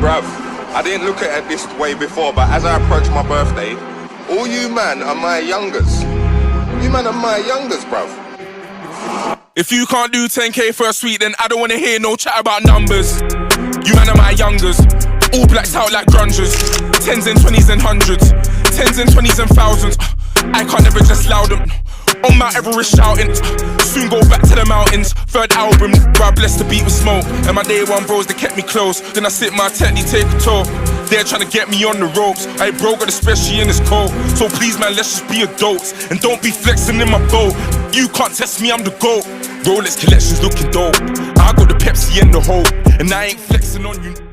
Bruv, I didn't look at it this way before, but as I approach my birthday, all you man are my youngers. You man are my youngers, bruv. If you can't do 10k for a suite, then I don't wanna hear no chat about numbers. You man are my youngers, all blacked out like grungers. 10s and 20s and 100s, 10s and 20s and thousands. I can't never just loud them. On Mount Everest shouting, soon go back to the mountains. Third album, where I blessed the beat with smoke. And my day one bros, they kept me close. Then I sit my technique, take a tour. They're trying to get me on the ropes. I broke it, especially in this cold. So please man, let's just be adults. And don't be flexing in my boat. You can't test me, I'm the GOAT. Rolex collections looking dope. I got the Pepsi and the hope. And I ain't flexing on you.